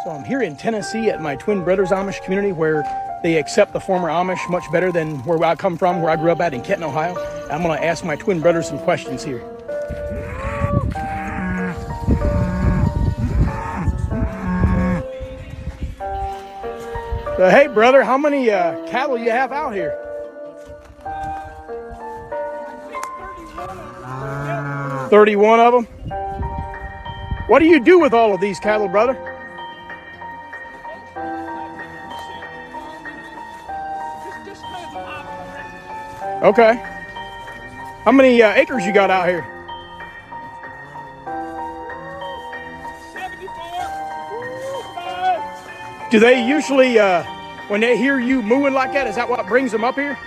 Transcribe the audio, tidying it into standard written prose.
So I'm here in Tennessee at my Twin Brothers Amish community where they accept the former Amish much better than where I come from, where I grew up at in Kenton, Ohio. I'm going to ask my twin brothers some questions here. Hey, brother, how many cattle you have out here? 31 of them. What do you do with all of these cattle, brother? Okay. How many acres you got out here? 74. Do they usually, when they hear you mooing like that, is that what brings them up here?